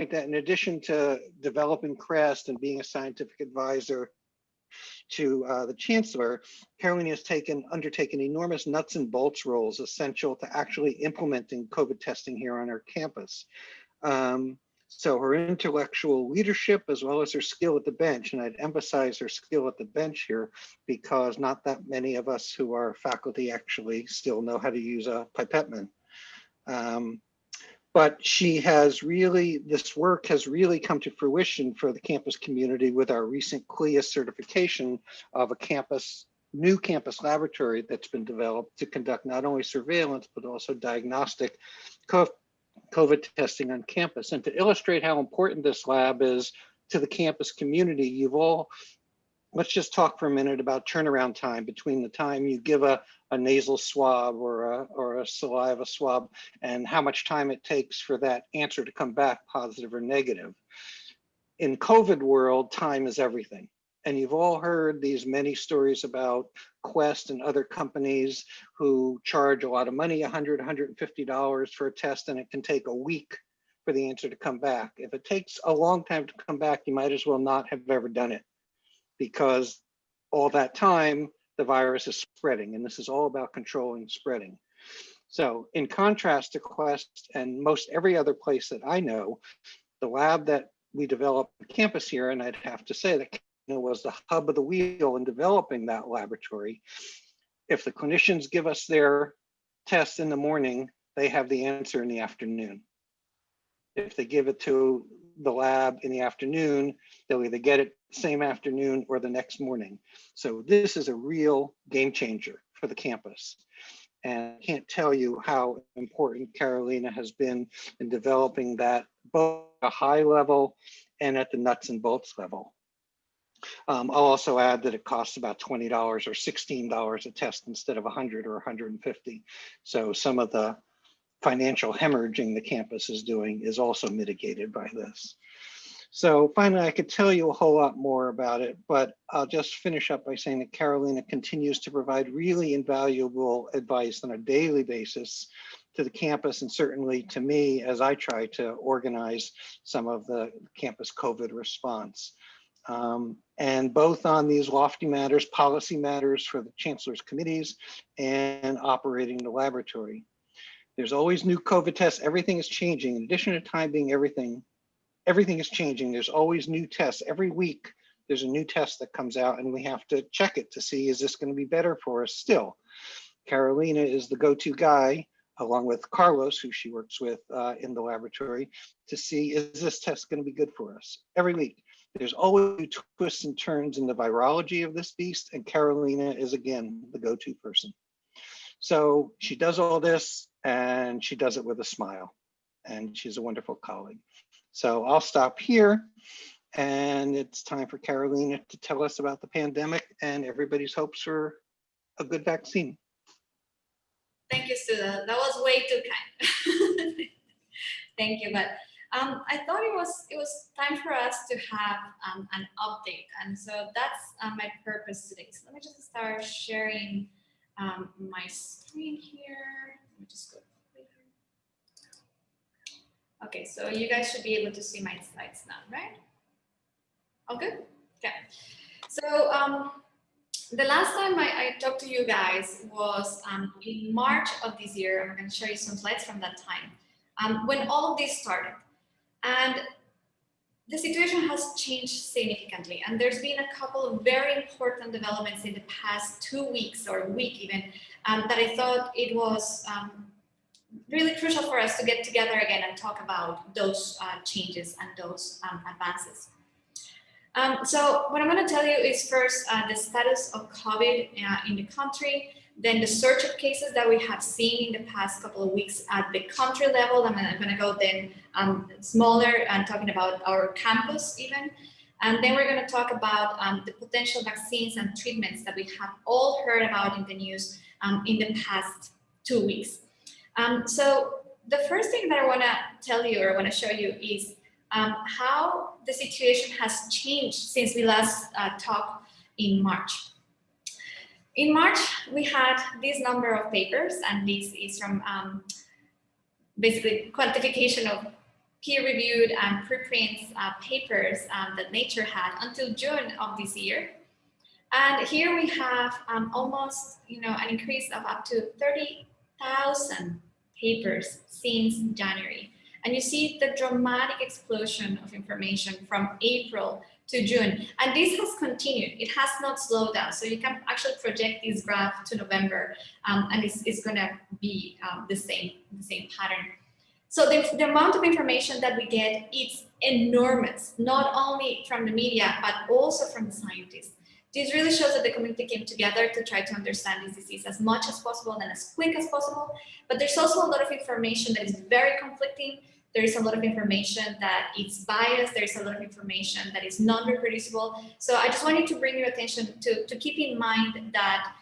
that in addition to developing CREST and being a scientific advisor to the chancellor, Carolina has undertaken enormous nuts and bolts roles essential to actually implementing COVID testing here on our campus. So her intellectual leadership, as well as her skill at the bench, and I'd emphasize her skill at the bench here because not that many of us who are faculty actually still know how to use a pipette pen. But she has really, this work has really come to fruition for the campus community with our recent CLIA certification of a new campus laboratory that's been developed to conduct not only surveillance, but also diagnostic COVID testing on campus. And to illustrate how important this lab is to the campus community, let's just talk for a minute about turnaround time between the time you give a nasal swab or a saliva swab and how much time it takes for that answer to come back positive or negative. In COVID world, time is everything. And you've all heard these many stories about Quest and other companies who charge a lot of money, $100, $150 for a test, and it can take a week for the answer to come back. If it takes a long time to come back, you might as well not have ever done it, because all that time, the virus is spreading, and this is all about controlling spreading. So in contrast to Quest and most every other place that I know, the lab that we developed on campus here, and I'd have to say that was the hub of the wheel in developing that laboratory. If the clinicians give us their tests in the morning, they have the answer in the afternoon. If they give it to the lab in the afternoon, they'll either get it the same afternoon or the next morning. So this is a real game changer for the campus. And I can't tell you how important Carolina has been in developing that both at a high level and at the nuts and bolts level. I'll also add that it costs about $20 or $16 a test instead of $100 or $150. So some of the financial hemorrhaging the campus is doing is also mitigated by this. So finally, I could tell you a whole lot more about it, but I'll just finish up by saying that Carolina continues to provide really invaluable advice on a daily basis to the campus and certainly to me as I try to organize some of the campus COVID response. And both on these lofty matters, policy matters for the chancellor's committees and operating the laboratory. There's always new COVID tests. Everything is changing. In addition to time being everything is changing. There's always new tests. Every week, there's a new test that comes out and we have to check it to see, is this going to be better for us still? Carolina is the go-to guy, along with Carlos, who she works with in the laboratory, to see, is this test going to be good for us? Every week. There's always new twists and turns in the virology of this beast, and Carolina is, again, the go-to person. So she does all this, and she does it with a smile, and she's a wonderful colleague. So I'll stop here, and it's time for Carolina to tell us about the pandemic and everybody's hopes for a good vaccine. Thank you, Sudha. That was way too kind. Thank you, but I thought it was time for us to have an update, and so that's my purpose today. So let me just start sharing my screen here. Let me just go. Okay, so you guys should be able to see my slides now, right? All good? Okay. So the last time I talked to you guys was in March of this year. I'm going to show you some slides from that time when all of this started. And the situation has changed significantly. And there's been a couple of very important developments in the past 2 weeks or a week even that I thought it was really crucial for us to get together again and talk about those changes and those advances. So what I'm going to tell you is first the status of COVID in the country, then the surge of cases that we have seen in the past couple of weeks at the country level. I'm going to go then smaller and talking about our campus even. And then we're going to talk about the potential vaccines and treatments that we have all heard about in the news in the past 2 weeks. So the first thing that I want to tell you or I want to show you is how the situation has changed since we last talked in March. In March, we had this number of papers, and this is from basically quantification of peer-reviewed and preprints papers that Nature had until June of this year. And here we have almost, an increase of up to 30,000 papers since January. And you see the dramatic explosion of information from April to June. And this has continued. It has not slowed down. So you can actually project this graph to November, and it's going to be the same pattern. So the amount of information that we get is enormous, not only from the media, but also from the scientists. This really shows that the community came together to try to understand this disease as much as possible and as quick as possible. But there's also a lot of information that is very conflicting. There is a lot of information that is biased. There is a lot of information that is non-reproducible. So I just wanted to bring your attention to keep in mind that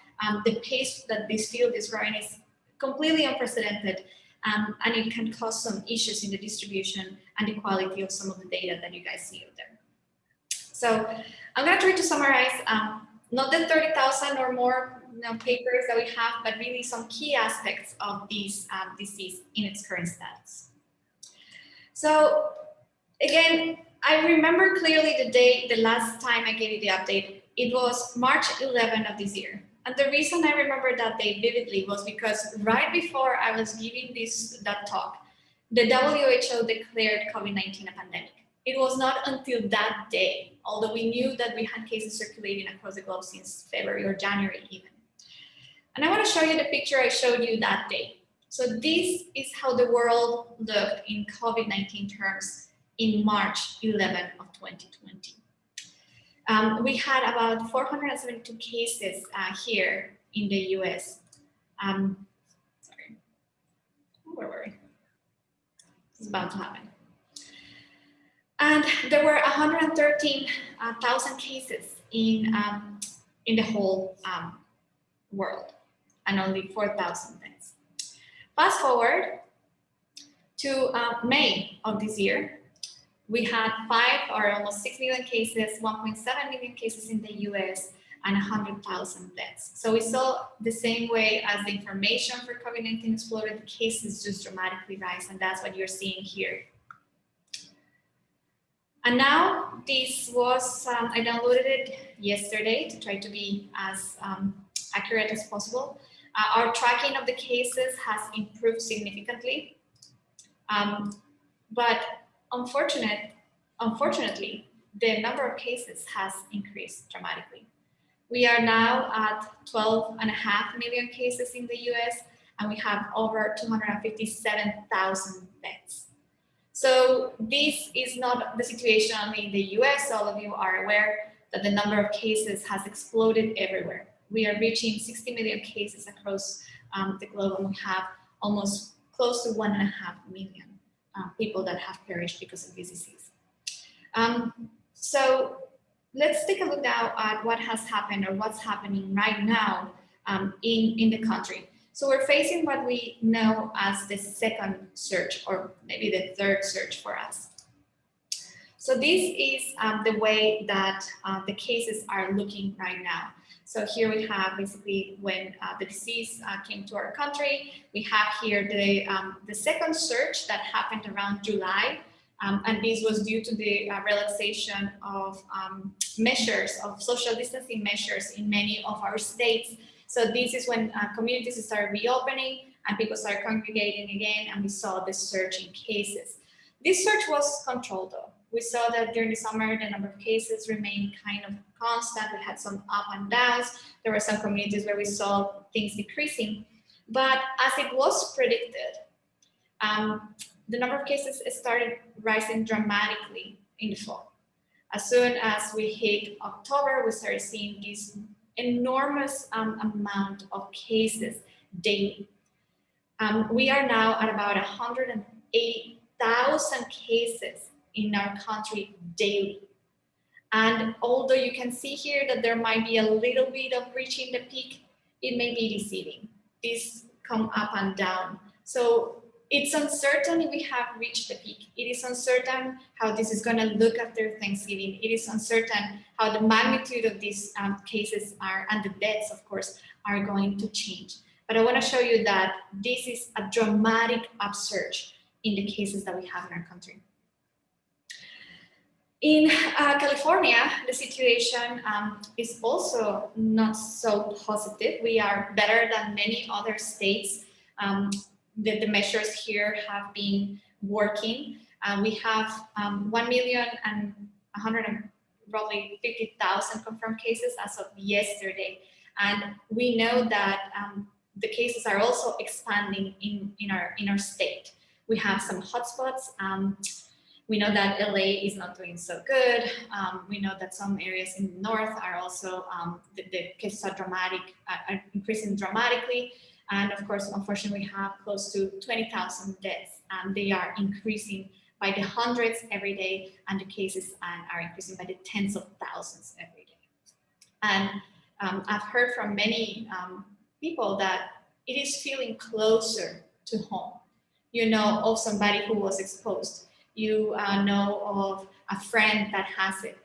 the pace that this field is growing is completely unprecedented. And it can cause some issues in the distribution and the quality of some of the data that you guys see out there. So I'm going to try to summarize not the 30,000 or more papers that we have, but really some key aspects of this disease in its current status. So again, I remember clearly the last time I gave you the update. It was March 11 of this year. And the reason I remember that day vividly was because right before I was giving that talk, the WHO declared COVID-19 a pandemic. It was not until that day, although we knew that we had cases circulating across the globe since February or January even. And I want to show you the picture I showed you that day. So this is how the world looked in COVID-19 terms in March 11 of 2020. We had about 472 cases here in the US. Sorry, where were we? It's about to happen. And there were 113,000 cases in the whole world, and only 4,000 deaths. Fast forward to May of this year, we had 5 or almost 6 million cases, 1.7 million cases in the US, and 100,000 deaths. So we saw the same way as the information for COVID-19 exploded, the cases just dramatically rise, and that's what you're seeing here. And now this was, I downloaded it yesterday to try to be as accurate as possible. Our tracking of the cases has improved significantly, but unfortunately, the number of cases has increased dramatically. We are now at 12.5 million cases in the US, and we have over 257,000 deaths. So this is not the situation only in the US. All of you are aware that the number of cases has exploded everywhere. We are reaching 60 million cases across the globe, and we have almost close to 1.5 million people that have perished because of this disease. So let's take a look now at what has happened or what's happening right now in the country. So we're facing what we know as the second surge, or maybe the third surge for us. So this is the way that the cases are looking right now. So here we have basically when the disease came to our country. We have here the second surge that happened around July. And this was due to the relaxation of measures, of social distancing measures in many of our states. So this is when communities started reopening and people started congregating again, and we saw this surge in cases. This surge was controlled though. We saw that during the summer, the number of cases remained kind of constant. We had some up and downs. There were some communities where we saw things decreasing, but as it was predicted, the number of cases started rising dramatically in the fall. As soon as we hit October, we started seeing this enormous amount of cases daily. We are now at about 180,000 cases in our country daily. And although you can see here that there might be a little bit of reaching the peak, it may be deceiving. These come up and down. So it's uncertain if we have reached the peak. It is uncertain how this is going to look after Thanksgiving. It is uncertain how the magnitude of these cases are, and the deaths, of course, are going to change. But I want to show you that this is a dramatic upsurge in the cases that we have in our country. In California, the situation is also not so positive. We are better than many other states. The measures here have been working. We have 1,150,000 confirmed cases as of yesterday. And we know that the cases are also expanding in our state. We have some hotspots. We know that LA is not doing so good. We know that some areas in the north are also, the cases are increasing dramatically. And of course, unfortunately, we have close to 20,000 deaths. They are increasing by the hundreds every day, and the cases are increasing by the tens of thousands every day. And I've heard from many people that it is feeling closer to home. You know of somebody who was exposed. You know of a friend that has it,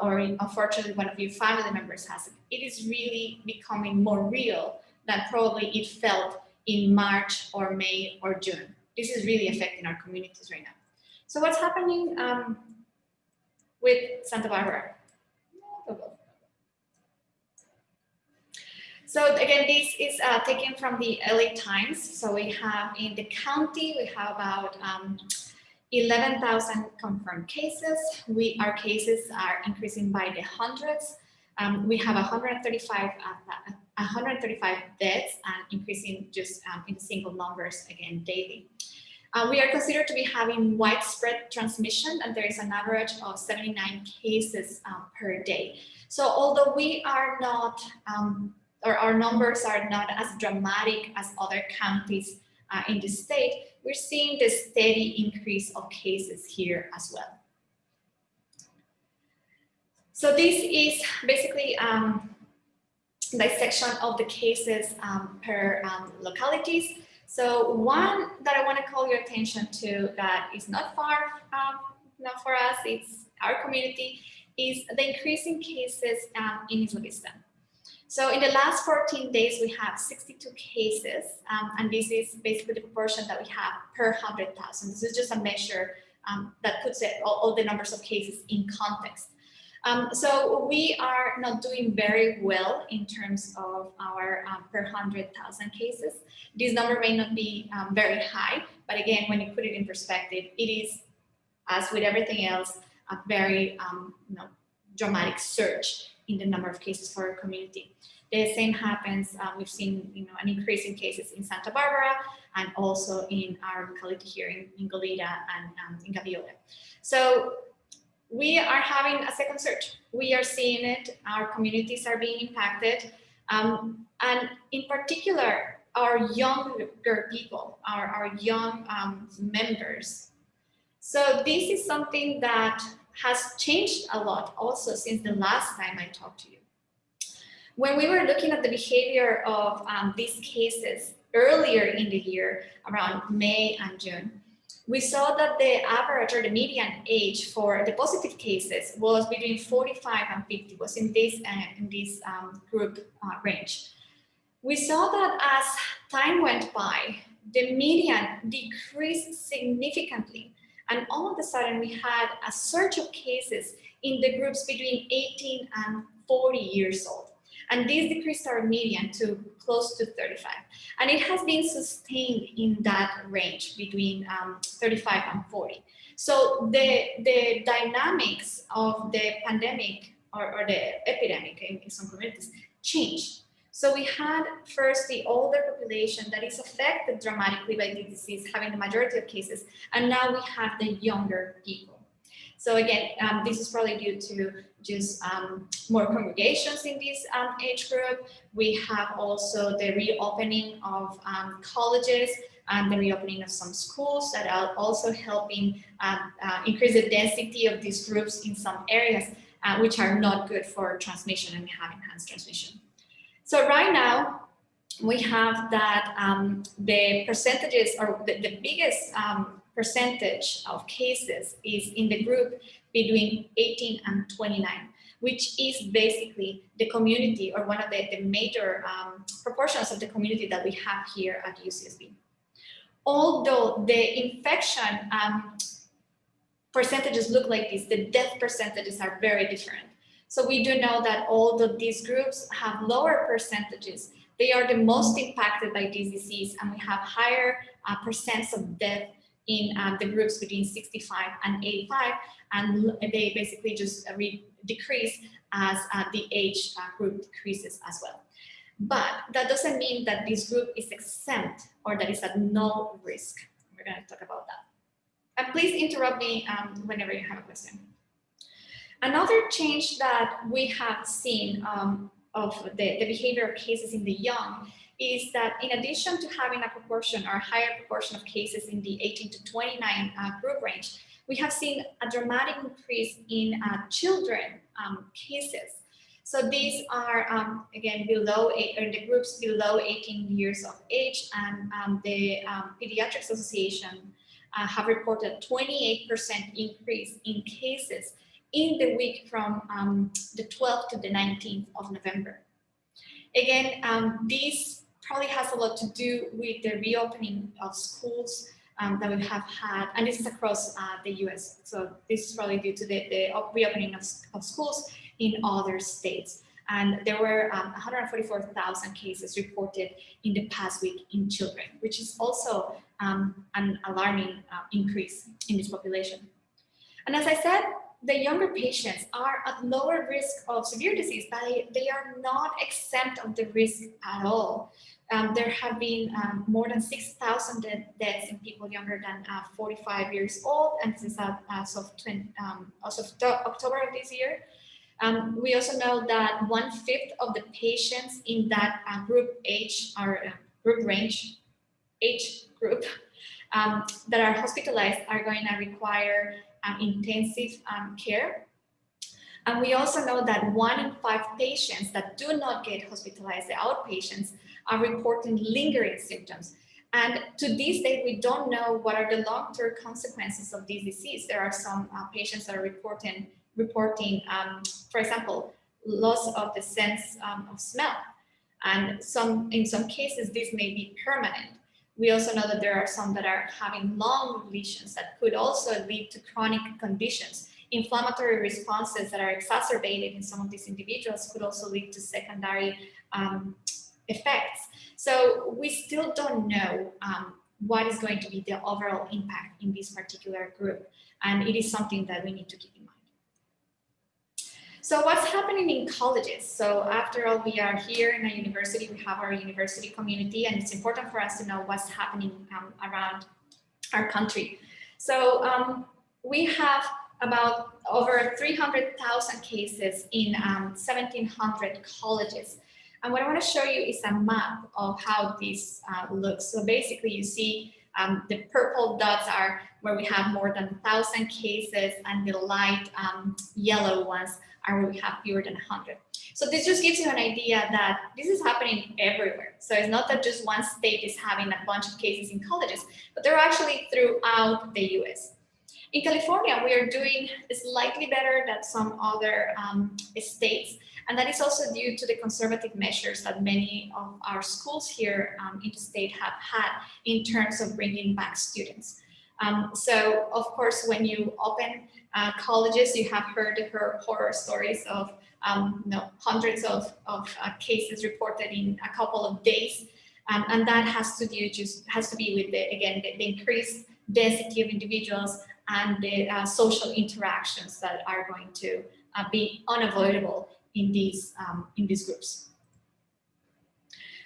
or unfortunately one of your family members has it. It is really becoming more real than probably it felt in March or May or June. This is really affecting our communities right now. So what's happening with Santa Barbara? So again, this is taken from the LA Times. So we have in the county, we have about 11,000 confirmed cases. Our cases are increasing by the hundreds. We have 135 deaths and increasing just in single numbers again daily. We are considered to be having widespread transmission, and there is an average of 79 cases per day. So although we are not, or our numbers are not as dramatic as other counties in the state, we're seeing the steady increase of cases here as well. So this is basically dissection of the cases per localities. So one that I want to call your attention to that is not far not for us, it's our community, is the increasing cases in Isla Vista. So in the last 14 days, we have 62 cases, and this is basically the proportion that we have per 100,000. This is just a measure that puts all the numbers of cases in context. So we are not doing very well in terms of our per 100,000 cases. This number may not be very high, but again, when you put it in perspective, it is, as with everything else, a very dramatic surge in the number of cases for our community. The same happens, we've seen an increase in cases in Santa Barbara and also in our locality here in Goleta and in Gaviota. So we are having a second surge. We are seeing it, our communities are being impacted, and in particular, our younger people, our young members. So this is something that has changed a lot also since the last time I talked to you. When we were looking at the behavior of these cases earlier in the year, around May and June, we saw that the average or the median age for the positive cases was between 45 and 50, was in this group range. We saw that as time went by, the median decreased significantly. And all of a sudden, we had a surge of cases in the groups between 18 and 40 years old. And this decreased our median to close to 35. And it has been sustained in that range between 35 and 40. So the dynamics of the pandemic or the epidemic in some communities changed. So we had first the older population that is affected dramatically by the disease, having the majority of cases, and now we have the younger people. So again, this is probably due to just more congregations in this age group. We have also the reopening of colleges and the reopening of some schools that are also helping increase the density of these groups in some areas, which are not good for transmission and have enhanced transmission. So right now, we have that the percentages, or the biggest percentage of cases is in the group between 18 and 29, which is basically the community, or one of the major proportions of the community that we have here at UCSB. Although the infection percentages look like this, the death percentages are very different. So we do know that although these groups have lower percentages, they are the most impacted by this disease, and we have higher percents of death in the groups between 65 and 85, and they basically just decrease as the age group decreases as well. But that doesn't mean that this group is exempt or that it's at no risk. We're going to talk about that. And please interrupt me whenever you have a question. Another change that we have seen of the behavior of cases in the young is that in addition to having a proportion or a higher proportion of cases in the 18 to 29 group range, we have seen a dramatic increase in children cases. So these are, again, the groups below 18 years of age, and the Pediatrics Association have reported 28% increase in cases in the week from the 12th to the 19th of November. Again, this probably has a lot to do with the reopening of schools that we have had, and this is across the US. So this is probably due to the reopening of schools in other states. And there were 144,000 cases reported in the past week in children, which is also an alarming increase in this population. And as I said, the younger patients are at lower risk of severe disease, but they are not exempt of the risk at all. There have been more than 6,000 deaths in people younger than 45 years old, and this is as of October of this year. We also know that 1/5 of the patients in that group age or group range, age group, that are hospitalized are going to require intensive care. And we also know that 1 in 5 patients that do not get hospitalized, the outpatients, are reporting lingering symptoms. And to this day, we don't know what are the long-term consequences of this disease. There are some patients that are reporting, for example, loss of the sense of smell. And in some cases, this may be permanent. We also know that there are some that are having long lesions that could also lead to chronic conditions. Inflammatory responses that are exacerbated in some of these individuals could also lead to secondary effects. So we still don't know what is going to be the overall impact in this particular group. And it is something that we need to keep in mind. So what's happening in colleges? So after all, we are here in a university, we have our university community, and it's important for us to know what's happening around our country. So we have about over 300,000 cases in 1,700 colleges. And what I want to show you is a map of how this looks. So basically you see the purple dots are where we have more than 1,000 cases, and the light yellow ones are where we have fewer than 100. So this just gives you an idea that this is happening everywhere. So it's not that just one state is having a bunch of cases in colleges, but they're actually throughout the US. In California, we are doing slightly better than some other states, and that is also due to the conservative measures that many of our schools here in the state have had in terms of bringing back students. So, of course, when you open colleges, you have heard horror stories of hundreds of cases reported in a couple of days, and that has to be with the increased density of individuals and the social interactions that are going to be unavoidable in these groups.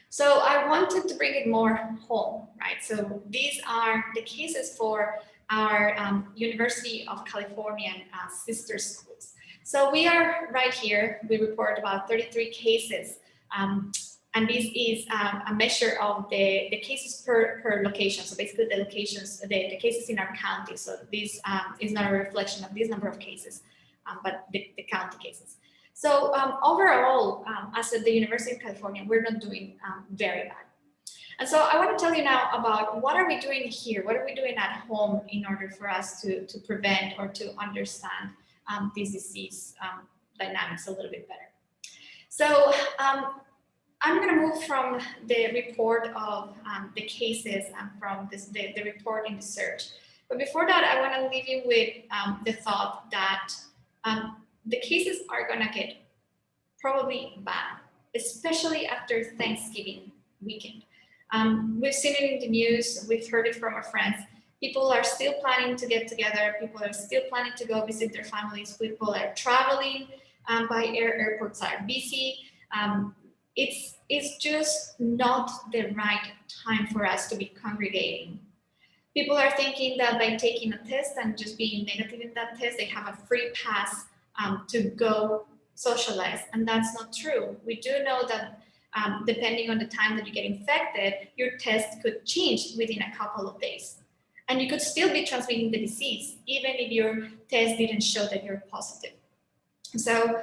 So I wanted to bring it more home, right? So these are the cases for our University of California sister schools. So we are right here, we report about 33 cases, and this is a measure of the cases per location. So basically the locations, the cases in our county. So this is not a reflection of this number of cases, but the county cases. So overall, as at the University of California, we're not doing very bad. And so I want to tell you now about what are we doing here? What are we doing at home in order for us to prevent or to understand this disease dynamics a little bit better. So I'm going to move from the report of the cases and from the report in the search But before that, I want to leave you with the thought that the cases are going to get probably bad, especially after Thanksgiving weekend. We've seen it in the news, we've heard it from our friends. People are still planning to get together, people are still planning to go visit their families, people are traveling by air, airports are busy. It's just not the right time for us to be congregating. People are thinking that by taking a test and just being negative in that test, they have a free pass to go socialize, and that's not true. We do know that depending on the time that you get infected, your test could change within a couple of days. And you could still be transmitting the disease, even if your test didn't show that you're positive. So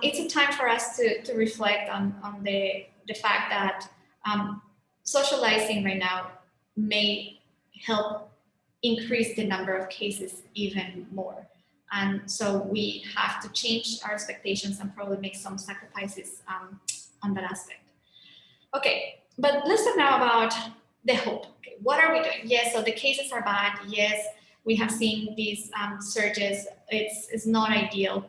it's a time for us to reflect on the fact that socializing right now may help increase the number of cases even more. And so we have to change our expectations and probably make some sacrifices on that aspect. Okay, but let's talk now about the hope. Okay, what are we doing? Yes, so the cases are bad. Yes, we have seen these surges. It's not ideal.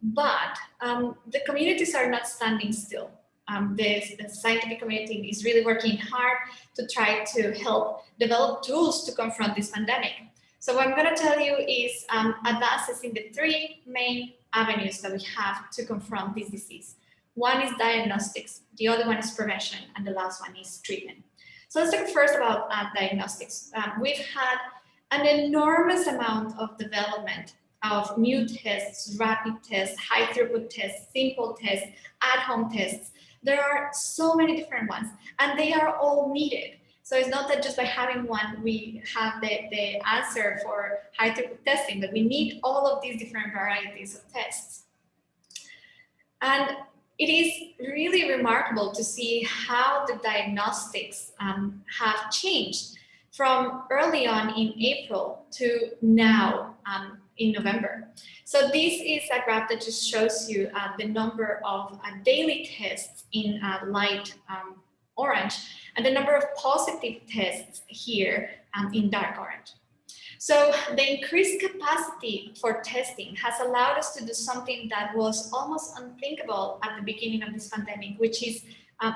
But the communities are not standing still. The scientific community is really working hard to try to help develop tools to confront this pandemic. So what I'm going to tell you is advances in the three main avenues that we have to confront this disease. One is diagnostics, the other one is prevention, and the last one is treatment. So let's talk first about diagnostics. We've had an enormous amount of development of new tests, rapid tests, high throughput tests, simple tests, at-home tests. There are so many different ones, and they are all needed. So it's not that just by having one, we have the answer for high throughput testing, but we need all of these different varieties of tests. And it is really remarkable to see how the diagnostics have changed from early on in April to now in November. So this is a graph that just shows you the number of daily tests in light orange and the number of positive tests here in dark orange. So the increased capacity for testing has allowed us to do something that was almost unthinkable at the beginning of this pandemic, which is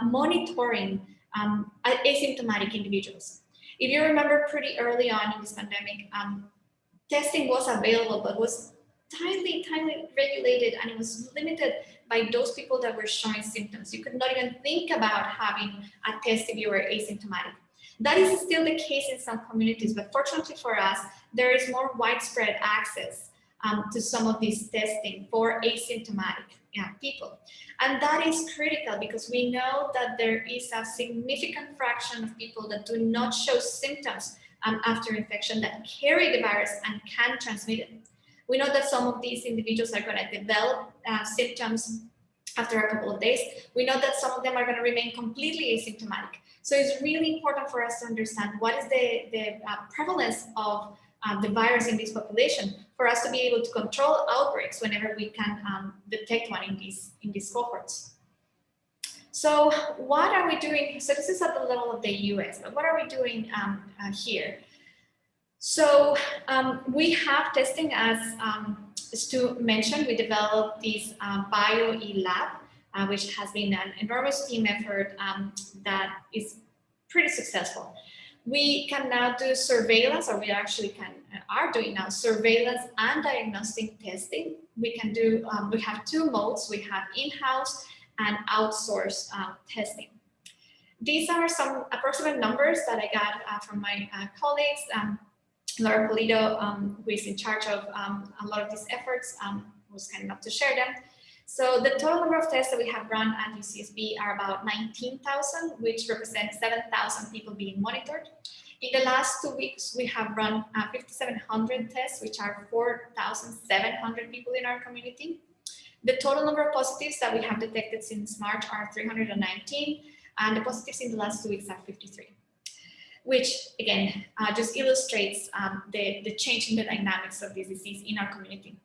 monitoring asymptomatic individuals. If you remember pretty early on in this pandemic, testing was available, but was tightly regulated, and it was limited by those people that were showing symptoms. You could not even think about having a test if you were asymptomatic. That is still the case in some communities, but fortunately for us, there is more widespread access to some of this testing for asymptomatic people. And that is critical because we know that there is a significant fraction of people that do not show symptoms after infection that carry the virus and can transmit it. We know that some of these individuals are going to develop symptoms after a couple of days. We know that some of them are going to remain completely asymptomatic. So it's really important for us to understand what is the prevalence of the virus in this population for us to be able to control outbreaks whenever we can detect one in these cohorts. So what are we doing? So this is at the level of the US, but what are we doing here? So we have testing, as Stu mentioned. We developed this BioE lab, which has been an enormous team effort that is pretty successful. We can now do surveillance, or we actually are doing now surveillance and diagnostic testing. We can do, we have two modes. We have in-house and outsourced testing. These are some approximate numbers that I got from my colleagues. Laura Polito, who is in charge of a lot of these efforts, was kind enough to share them. So the total number of tests that we have run at UCSB are about 19,000, which represents 7,000 people being monitored. In the last 2 weeks, we have run 5,700 tests, which are 4,700 people in our community. The total number of positives that we have detected since March are 319, and the positives in the last 2 weeks are 53. Which again, just illustrates the change in the dynamics of this disease in our community.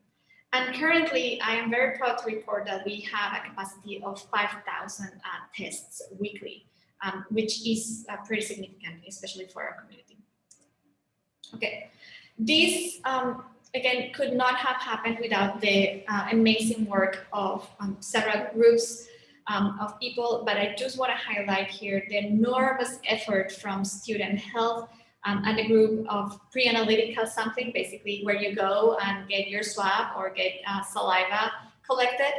And currently, I am very proud to report that we have a capacity of 5,000 tests weekly, which is pretty significant, especially for our community. Okay, this again could not have happened without the amazing work of several groups of people, but I just want to highlight here the enormous effort from student health and a group of pre-analytical sampling, basically where you go and get your swab or get saliva collected.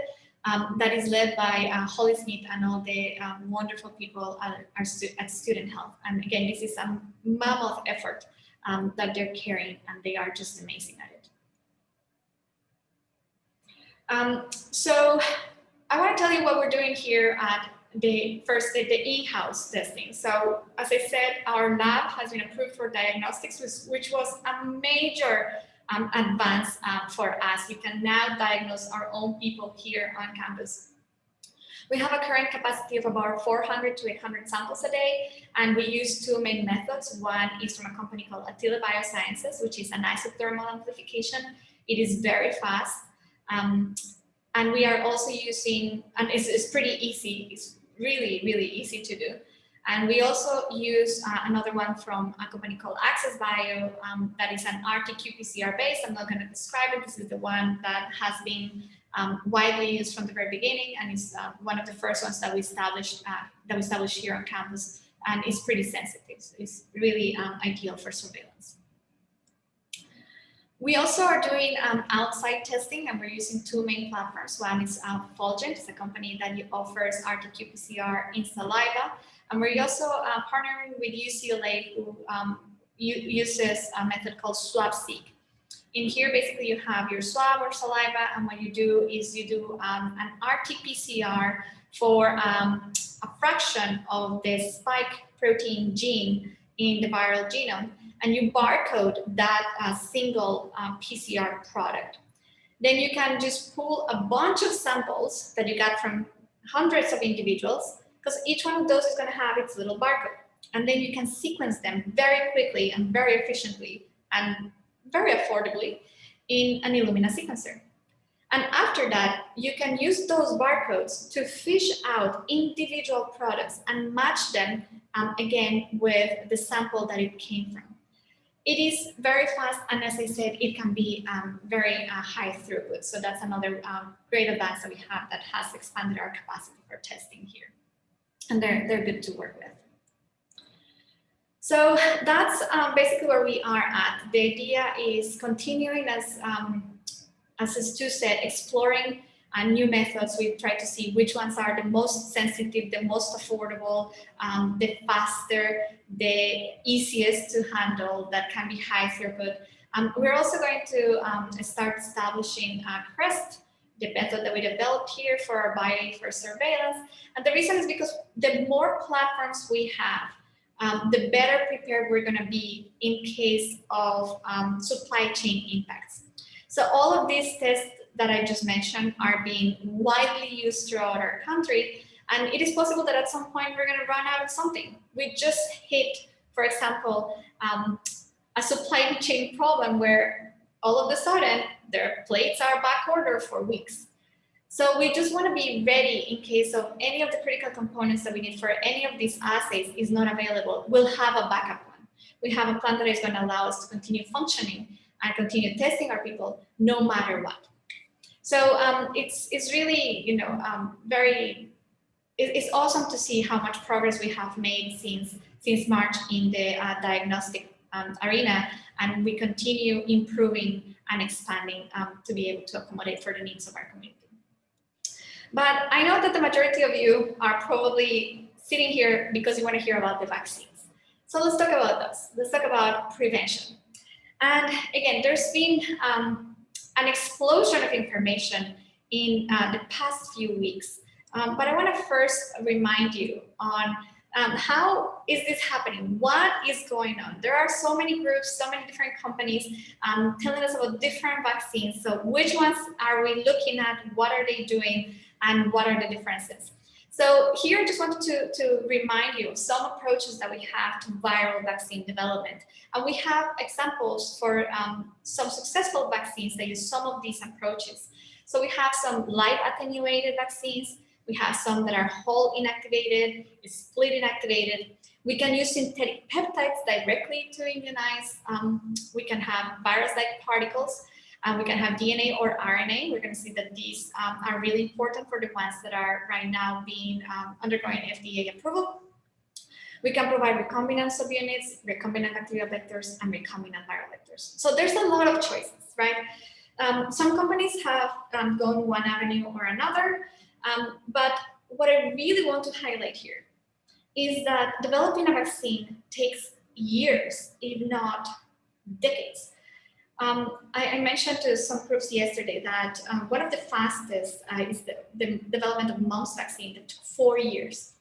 That is led by Holly Smith and all the wonderful people at Student Health. And again, this is a mammoth effort that they're carrying, and they are just amazing at it. So I want to tell you what we're doing here at the in-house testing. So as I said, our lab has been approved for diagnostics, which was a major advance for us. We can now diagnose our own people here on campus. We have a current capacity of about 400 to 800 samples a day, and we use two main methods. One is from a company called Attila Biosciences, which is an isothermal amplification. It is very fast. And we are also using, and it's pretty easy, it's really, really easy to do. And we also use another one from a company called Access Bio that is an RT-qPCR based. I'm not going to describe it. This is the one that has been widely used from the very beginning, and is one of the first ones that we established here on campus, and it's pretty sensitive. It's really ideal for surveillance. We also are doing outside testing, and we're using two main platforms. One is Fulgent, it's a company that offers RT-qPCR in saliva. And we're also partnering with UCLA, who uses a method called SwabSeq. In here, basically, you have your swab or saliva, and what you do is you do an RT-PCR for a fraction of the spike protein gene in the viral genome, and you barcode that single PCR product. Then you can just pull a bunch of samples that you got from hundreds of individuals, because each one of those is going to have its little barcode. And then you can sequence them very quickly and very efficiently and very affordably in an Illumina sequencer. And after that, you can use those barcodes to fish out individual products and match them again with the sample that it came from. It is very fast, and as I said, it can be very high throughput. So that's another great advance that we have that has expanded our capacity for testing here. And they're good to work with. So that's basically where we are at. The idea is continuing, as Stu said, exploring new methods. We try to see which ones are the most sensitive, the most affordable, the faster, the easiest to handle, that can be high throughput. We're also going to start establishing CREST, the method that we developed here for our BioE for surveillance. And the reason is because the more platforms we have, the better prepared we're going to be in case of supply chain impacts. So all of these tests that I just mentioned are being widely used throughout our country, and it is possible that at some point we're going to run out of something. We just hit, for example, a supply chain problem where all of a sudden their plates are back ordered for weeks. So we just want to be ready in case of any of the critical components that we need for any of these assays is not available. We'll have a backup plan. We have a plan that is going to allow us to continue functioning and continue testing our people no matter what. So it's really, you know, it's awesome to see how much progress we have made since March in the diagnostic arena, and we continue improving and expanding to be able to accommodate for the needs of our community. But I know that the majority of you are probably sitting here because you want to hear about the vaccines. So let's talk about those. Let's talk about prevention. And again, there's been an explosion of information in the past few weeks. But I want to first remind you on how is this happening? What is going on? There are so many groups, so many different companies telling us about different vaccines. So which ones are we looking at? What are they doing? And what are the differences? So here I just wanted to remind you of some approaches that we have to viral vaccine development. And we have examples for some successful vaccines that use some of these approaches. So we have some live attenuated vaccines We have some that are whole inactivated, split inactivated. We can use synthetic peptides directly to immunize. We can have virus-like particles. We can have DNA or RNA. We're going to see that these are really important for the ones that are right now being undergoing FDA approval. We can provide recombinant subunits, recombinant bacterial vectors, and recombinant viral vectors. So there's a lot of choices, right? Some companies have gone one avenue or another, but what I really want to highlight here is that developing a vaccine takes years, if not decades. I mentioned to some groups yesterday that one of the fastest is the development of mumps vaccine that took 4 years.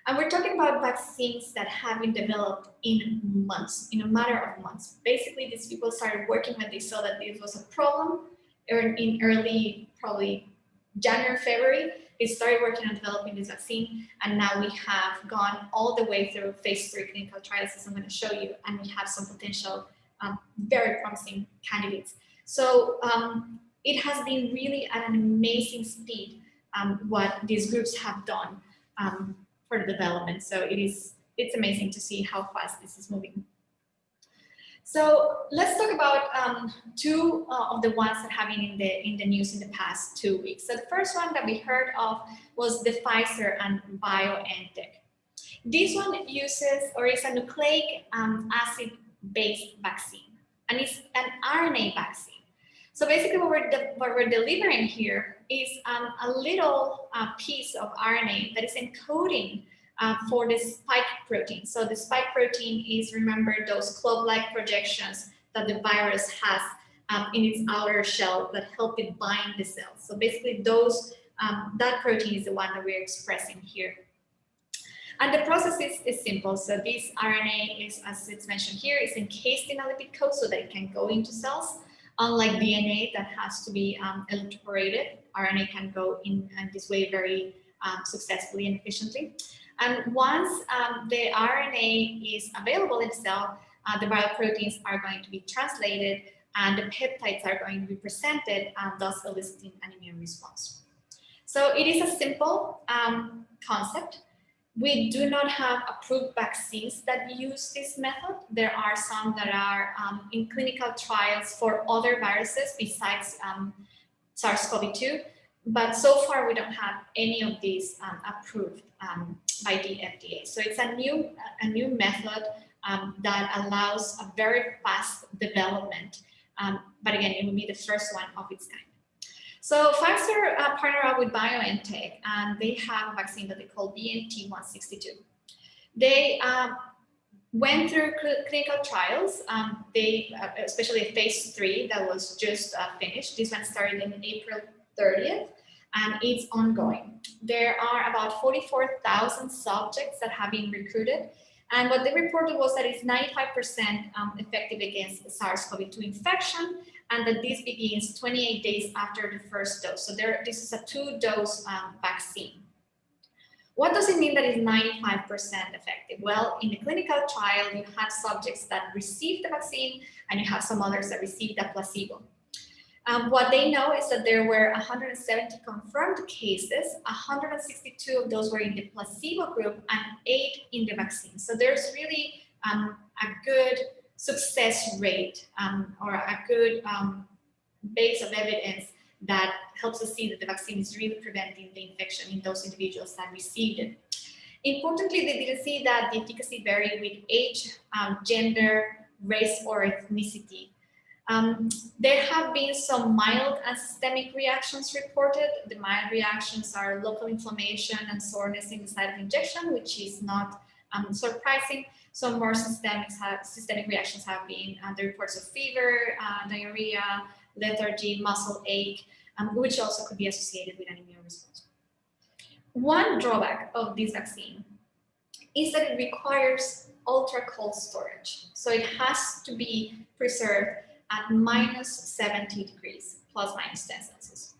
And we're talking about vaccines that have been developed in months, in a matter of months. Basically, these people started working when they saw that this was a problem in early, probably January, February. They started working on developing this vaccine, and now we have gone all the way through phase 3 clinical trials, as I'm going to show you, and we have some potential very promising candidates. So it has been really at an amazing speed what these groups have done for the development. So it's amazing to see how fast this is moving. So let's talk about two of the ones that have been in the news in the past 2 weeks. So the first one that we heard of was the Pfizer and BioNTech. This one uses or is a nucleic acid-based vaccine, and it's an RNA vaccine. So basically what we're delivering here is a little piece of RNA that is encoding for the spike protein. So the spike protein is, remember, those club-like projections that the virus has in its outer shell that help it bind the cells. So basically those, that protein is the one that we're expressing here. And the process is simple. So this RNA is, as it's mentioned here, is encased in a lipid coat so that it can go into cells. Unlike DNA that has to be electroporated, RNA can go in this way very successfully and efficiently. And once the RNA is available in the cell, the viral proteins are going to be translated and the peptides are going to be presented, thus eliciting an immune response. So it is a simple concept. We do not have approved vaccines that use this method. There are some that are in clinical trials for other viruses besides SARS-CoV-2, but so far we don't have any of these approved by the FDA. So it's a new method that allows a very fast development, but again, it will be the first one of its kind. So Pfizer partnered up with BioNTech, and they have a vaccine that they call BNT162. They went through clinical trials, especially a phase 3 that was just finished. This one started in April 30th, and it's ongoing. There are about 44,000 subjects that have been recruited, and what they reported was that it's 95% effective against SARS-CoV-2 infection, and that this begins 28 days after the first dose. So this is a 2-dose vaccine. What does it mean that it's 95% effective? Well, in the clinical trial, you had subjects that received the vaccine, and you have some others that received a placebo. What they know is that there were 170 confirmed cases, 162 of those were in the placebo group, and 8 in the vaccine. So there's really a good success rate or a good base of evidence that helps us see that the vaccine is really preventing the infection in those individuals that received it. Importantly, they didn't see that the efficacy varied with age, gender, race, or ethnicity. There have been some mild and systemic reactions reported. The mild reactions are local inflammation and soreness in the site of injection, which is not surprising. Some more systemic reactions have been the reports of fever, diarrhea, lethargy, muscle ache, which also could be associated with an immune response. One drawback of this vaccine is that it requires ultra cold storage. So it has to be preserved at -70 degrees, plus minus 10 Celsius.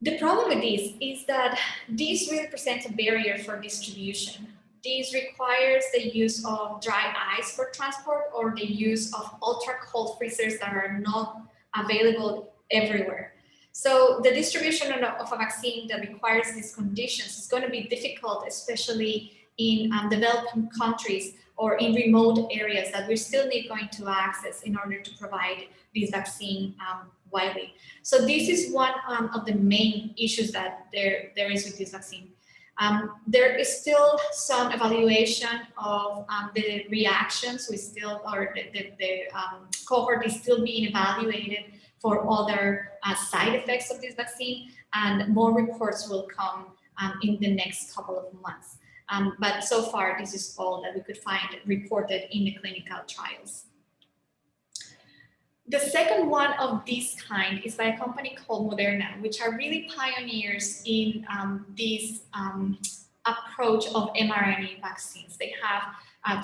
The problem with this is that this really presents a barrier for distribution. This requires the use of dry ice for transport or the use of ultra cold freezers that are not available everywhere. So the distribution of a vaccine that requires these conditions is going to be difficult, especially in developing countries or in remote areas that we still need going to access in order to provide this vaccine widely. So this is one of the main issues that there is with this vaccine. There is still some evaluation of the reactions. We still, or the cohort is still being evaluated for other side effects of this vaccine, and more reports will come in the next couple of months. But so far, this is all that we could find reported in the clinical trials. The second one of this kind is by a company called Moderna, which are really pioneers in this approach of mRNA vaccines. They have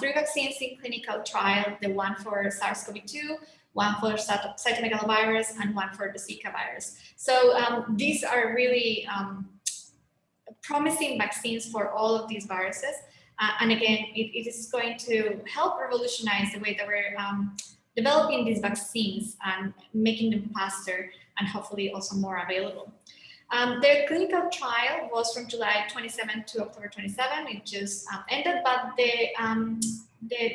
3 vaccines in clinical trial, the one for SARS-CoV-2, one for cytomegalovirus, and one for the Zika virus. So these are really promising vaccines for all of these viruses. And again, it is going to help revolutionize the way that we're developing these vaccines and making them faster and hopefully also more available. The clinical trial was from July 27 to October 27. It just ended, but the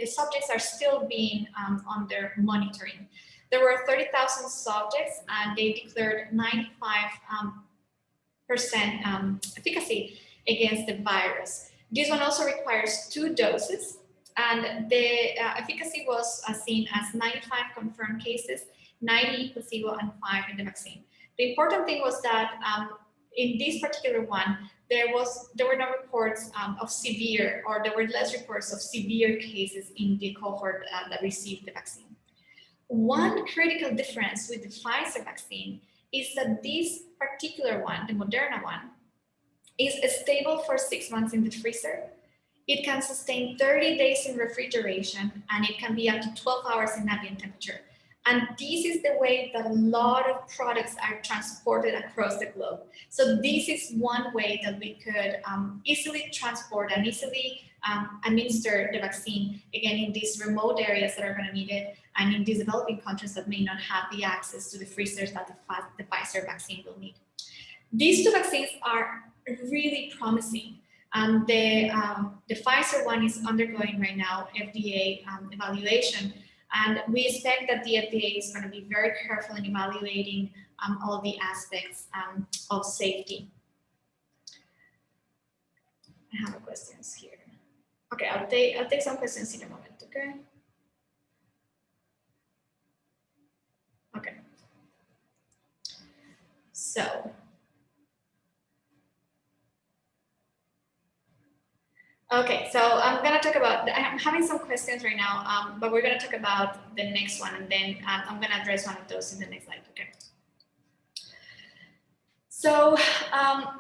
subjects are still being under monitoring. There were 30,000 subjects, and they declared 95% efficacy against the virus. This one also requires 2 doses. And the efficacy was seen as 95 confirmed cases, 90 placebo, and 5 in the vaccine. The important thing was that in this particular one, there were no reports of severe, or there were less reports of severe cases in the cohort that received the vaccine. One critical difference with the Pfizer vaccine is that this particular one, the Moderna one, is stable for 6 months in the freezer. It can sustain 30 days in refrigeration, and it can be up to 12 hours in ambient temperature. And this is the way that a lot of products are transported across the globe. So this is one way that we could easily transport and easily administer the vaccine, again, in these remote areas that are going to need it, and in these developing countries that may not have the access to the freezers that the Pfizer vaccine will need. These 2 vaccines are really promising. The Pfizer one is undergoing right now FDA evaluation, and we expect that the FDA is going to be very careful in evaluating all the aspects of safety. I have questions here. Okay, I'll take some questions in a moment. Okay. Okay. So. Okay, so I'm going to talk about, I'm having some questions right now, but we're going to talk about the next one, and then I'm going to address one of those in the next slide, okay? So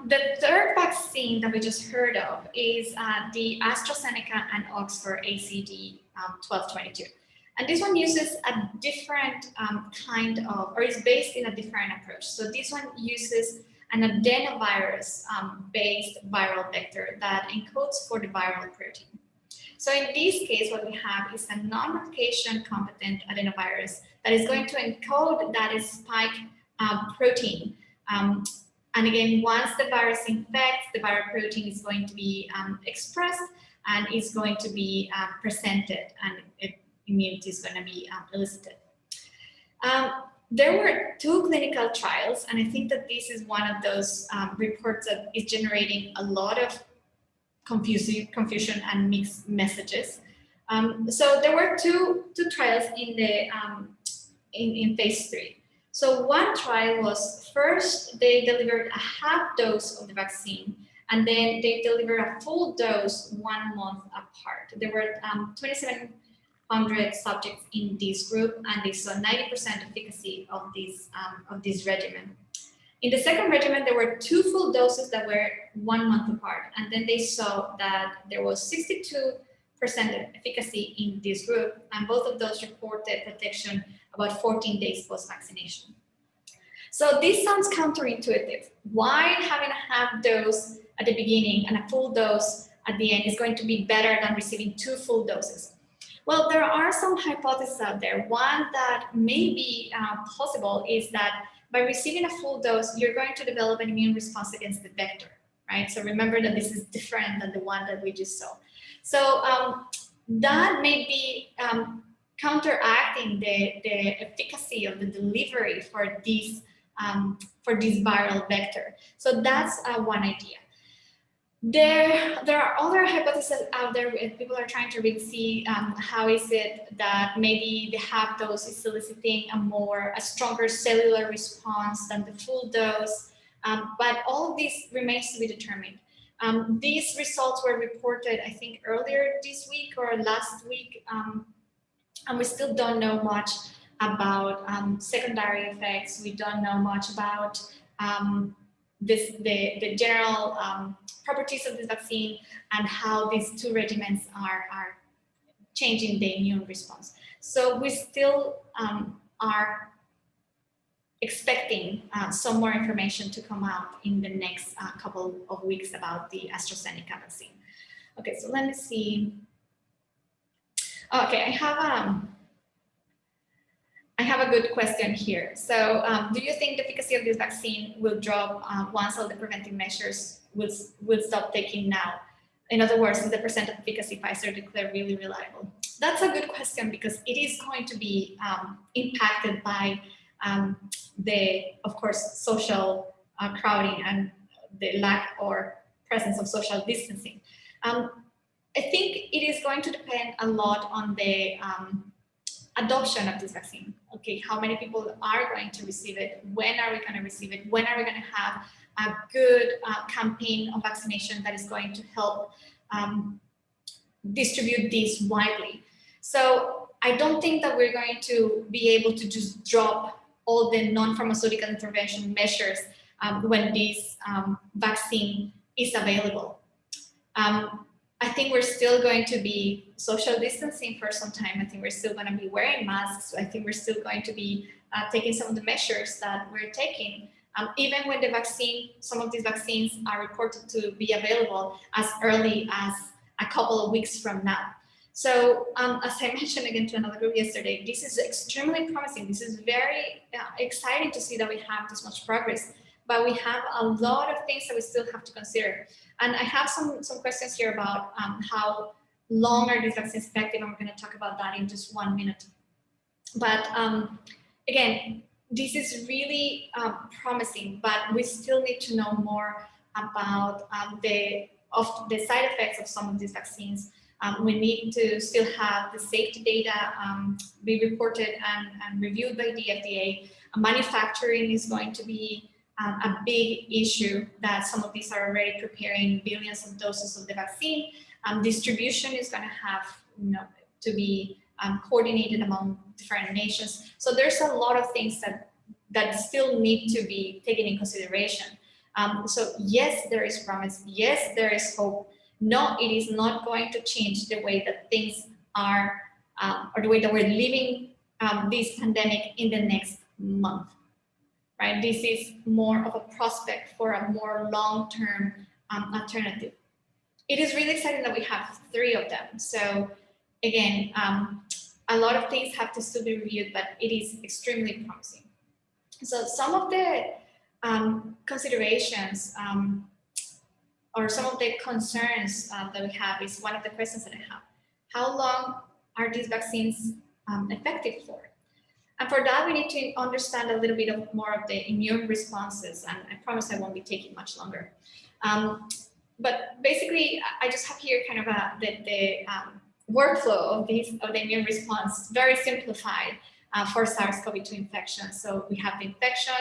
the third vaccine that we just heard of is the AstraZeneca and Oxford ACD 1222. And this one uses a different kind of, or is based in a different approach. So this one uses an adenovirus-based viral vector that encodes for the viral protein. So in this case, what we have is a non-replication competent adenovirus that is going to encode that spike protein. And again, once the virus infects, the viral protein is going to be expressed and is going to be presented, and immunity is going to be elicited. There were 2 clinical trials, and I think that this is one of those reports that is generating a lot of confusion and mixed messages. So there were two trials in the in phase 3. So one trial was, first they delivered a half dose of the vaccine, and then they delivered a full dose 1 month apart. There were 2,700 subjects in this group, and they saw 90% efficacy of this regimen. In the second regimen, there were 2 full doses that were 1 month apart, and then they saw that there was 62% efficacy in this group, and both of those reported protection about 14 days post-vaccination. So this sounds counterintuitive. Why having a half dose at the beginning and a full dose at the end is going to be better than receiving 2 full doses? Well, there are some hypotheses out there. One that may be possible is that by receiving a full dose, you're going to develop an immune response against the vector, right? So remember that this is different than the one that we just saw. So that may be counteracting the efficacy of the delivery for this viral vector. So that's one idea. There are other hypotheses out there. People are trying to really see how is it that maybe the half dose is eliciting a stronger cellular response than the full dose. But all of this remains to be determined. These results were reported, I think, earlier this week or last week, and we still don't know much about secondary effects. We don't know much about the general properties of this vaccine and how these two regimens are changing the immune response. So we still are expecting some more information to come out in the next couple of weeks about the AstraZeneca vaccine. Okay, so let me see. Okay, I have a good question here. So do you think the efficacy of this vaccine will drop once all the preventive measures will stop taking now? In other words, is the percent of efficacy Pfizer declared really reliable? That's a good question because it is going to be impacted by of course, social crowding and the lack or presence of social distancing. I think it is going to depend a lot on the adoption of this vaccine. Okay, how many people are going to receive it? When are we going to receive it? When are we going to have a good campaign of vaccination that is going to help distribute this widely? So I don't think that we're going to be able to just drop all the non-pharmaceutical intervention measures when this vaccine is available. I think we're still going to be social distancing for some time. I think we're still going to be wearing masks. I think we're still going to be taking some of the measures that we're taking, even when some of these vaccines are reported to be available as early as a couple of weeks from now. So as I mentioned again to another group yesterday, this is extremely promising. This is very exciting to see that we have this much progress, but we have a lot of things that we still have to consider. And I have some questions here about how long are these vaccines effective, and we're going to talk about that in just 1 minute. But again, this is really promising, but we still need to know more about the side effects of some of these vaccines. We need to still have the safety data be reported and reviewed by the FDA. Manufacturing is going to be a big issue, that some of these are already preparing billions of doses of the vaccine. Distribution is going to have to be coordinated among different nations. So there's a lot of things that still need to be taken in consideration. So yes, there is promise. Yes, there is hope. No, it is not going to change the way that things are, or the way that we're living this pandemic in the next month. Right? This is more of a prospect for a more long-term alternative. It is really exciting that we have 3 of them. So again, a lot of things have to still be reviewed, but it is extremely promising. So some of the considerations or some of the concerns that we have is one of the questions that I have. How long are these vaccines effective for? And for that, we need to understand a little bit more of the immune responses. And I promise I won't be taking much longer. But basically, I just have here kind of the workflow of the immune response, very simplified for SARS-CoV-2 infection. So we have the infection,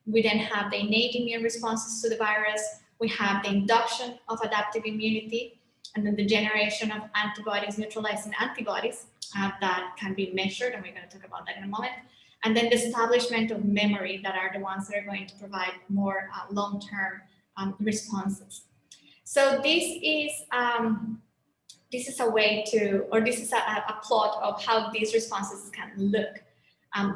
we then have the innate immune responses to the virus, we have the induction of adaptive immunity, and then the generation of antibodies, neutralizing antibodies that can be measured, and we're going to talk about that in a moment. And then the establishment of memory, that are the ones that are going to provide more long-term responses. So this is a way to, or this is a plot of how these responses can look.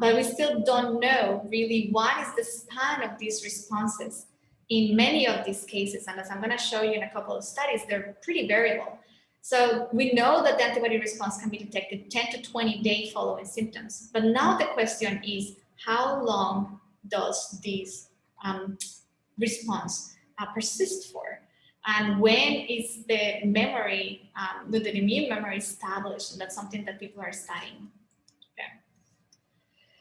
But we still don't know really what is the span of these responses in many of these cases. And as I'm going to show you in a couple of studies, they're pretty variable. So we know that the antibody response can be detected 10 to 20 days following symptoms. But now the question is, how long does this response persist for? And when is the memory, the immune memory established? And that's something that people are studying. Okay.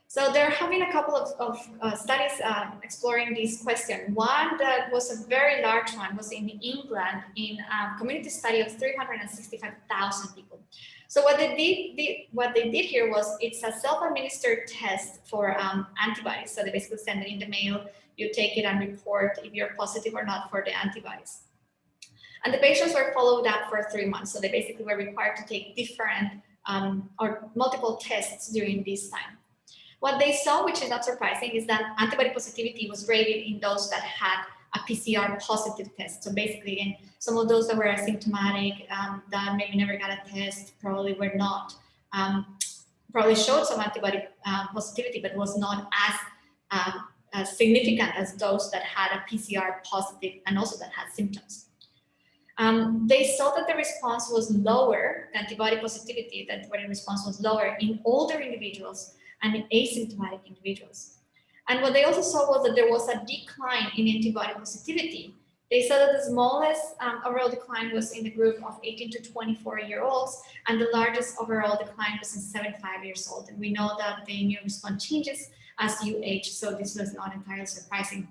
So they're having a couple of studies exploring this question. One that was a very large one was in England in a community study of 365,000 people. So what they did here was it's a self-administered test for antibodies. So they basically send it in the mail. You take it and report if you're positive or not for the antibodies. And the patients were followed up for 3 months. So they basically were required to take different or multiple tests during this time. What they saw, which is not surprising, is that antibody positivity was rated in those that had a PCR positive test. So basically, again, some of those that were asymptomatic, that maybe never got a test, probably were not, probably showed some antibody positivity, but was not as significant as those that had a PCR positive and also that had symptoms. They saw that the response was lower, the antibody positivity, the antibody response was lower in older individuals and in asymptomatic individuals. And what they also saw was that there was a decline in antibody positivity. They saw that the smallest overall decline was in the group of 18 to 24-year-olds, and the largest overall decline was in 75 years old. And we know that the immune response changes as you age, so this was not entirely surprising.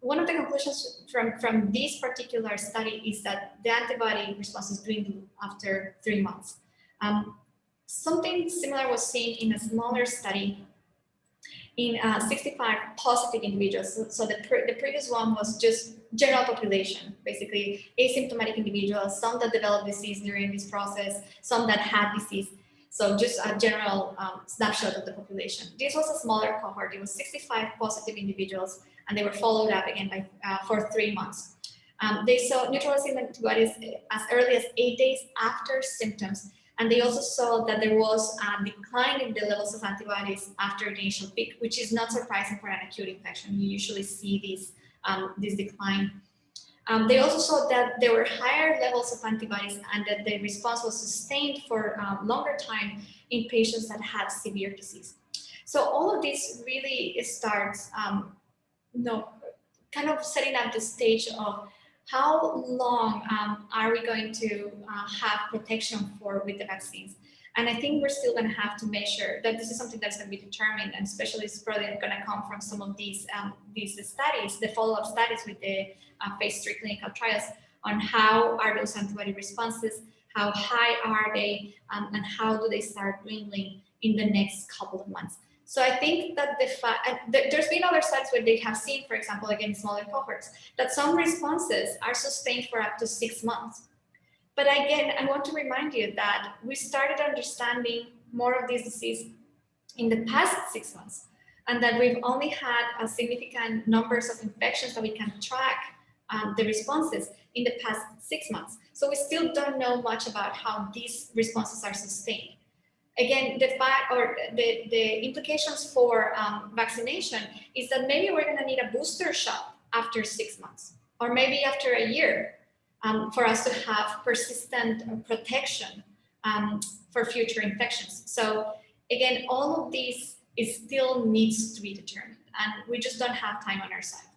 One of the conclusions from this particular study is that the antibody responses dwindle after 3 months. Something similar was seen in a smaller study in 65 positive individuals. So the previous one was just general population, basically asymptomatic individuals, some that developed disease during this process, some that had disease. So just a general snapshot of the population. This was a smaller cohort. It was 65 positive individuals, and they were followed up again for 3 months. They saw neutralizing antibodies as early as 8 days after symptoms. And they also saw that there was a decline in the levels of antibodies after the initial peak, which is not surprising for an acute infection. You usually see this decline. They also saw that there were higher levels of antibodies and that the response was sustained for longer time in patients that had severe disease. So all of this really starts, kind of setting up the stage of how long are we going to have protection with the vaccines? And I think we're still going to have to measure that. This is something that's going to be determined, and especially it's probably going to come from some of these studies, the follow-up studies with the phase 3 clinical trials on how are those antibody responses, how high are they, and how do they start dwindling in the next couple of months. So I think that there's been other studies where they have seen, for example, again, smaller cohorts, that some responses are sustained for up to 6 months. But again, I want to remind you that we started understanding more of this disease in the past 6 months, and that we've only had a significant numbers of infections that we can track the responses in the past 6 months. So we still don't know much about how these responses are sustained. Again, the implications for vaccination is that maybe we're going to need a booster shot after 6 months, or maybe after a year, for us to have persistent protection for future infections. So again, all of this still needs to be determined, and we just don't have time on our side.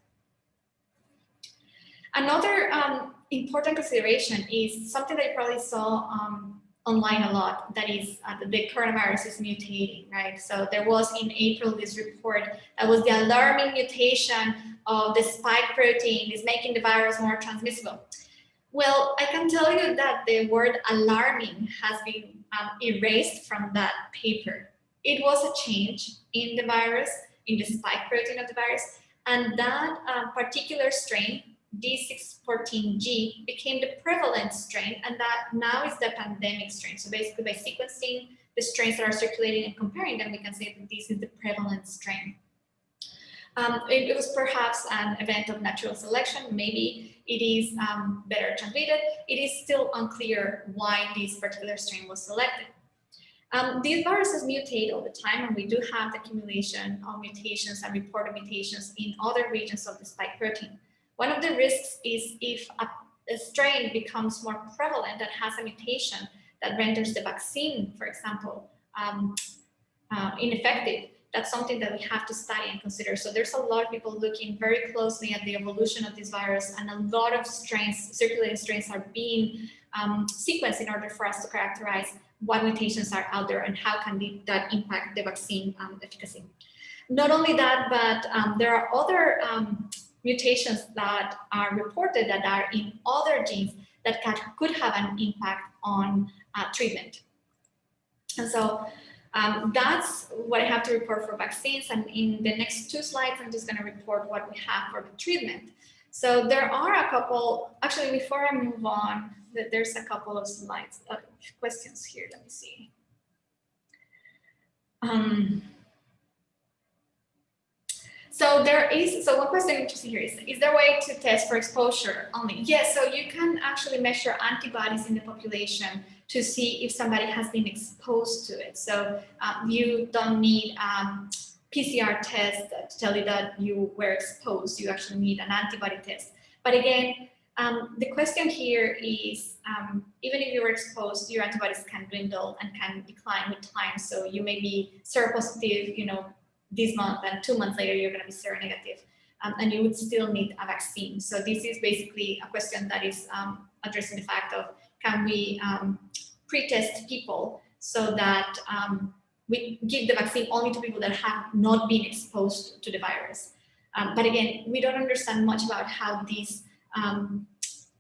Another important consideration is something that you probably saw online a lot, that is the coronavirus is mutating, right? So there was in April this report that was the alarming mutation of the spike protein is making the virus more transmissible. Well, I can tell you that the word alarming has been erased from that paper. It was a change in the virus, in the spike protein of the virus, and that particular strain, D614G, became the prevalent strain, and that now is the pandemic strain. So basically, by sequencing the strains that are circulating and comparing them, we can say that this is the prevalent strain. It was perhaps an event of natural selection. Maybe it is better transmitted. It is still unclear why this particular strain was selected. These viruses mutate all the time, and we do have the accumulation of mutations and reported mutations in other regions of the spike protein. One of the risks is if a strain becomes more prevalent that has a mutation that renders the vaccine, for example, ineffective, that's something that we have to study and consider. So there's a lot of people looking very closely at the evolution of this virus, and a lot of strains, circulating strains, are being sequenced in order for us to characterize what mutations are out there and how can that impact the vaccine efficacy. Not only that, but there are other mutations that are reported that are in other genes that could have an impact on treatment. And so that's what I have to report for vaccines. And in the next 2 slides, I'm just going to report what we have for the treatment. So there are a couple, actually, before I move on, there's a couple of slides, questions here. Let me see. So one question interesting here is there a way to test for exposure only? Yes, so you can actually measure antibodies in the population to see if somebody has been exposed to it. So you don't need PCR test to tell you that you were exposed. You actually need an antibody test. But again, the question here is, even if you were exposed, your antibodies can dwindle and can decline with time. So you may be seropositive, you know, this month, and 2 months later, you're going to be seronegative, and you would still need a vaccine. So this is basically a question that is addressing the fact of, can we pre-test people so that we give the vaccine only to people that have not been exposed to the virus. But again, we don't understand much about how these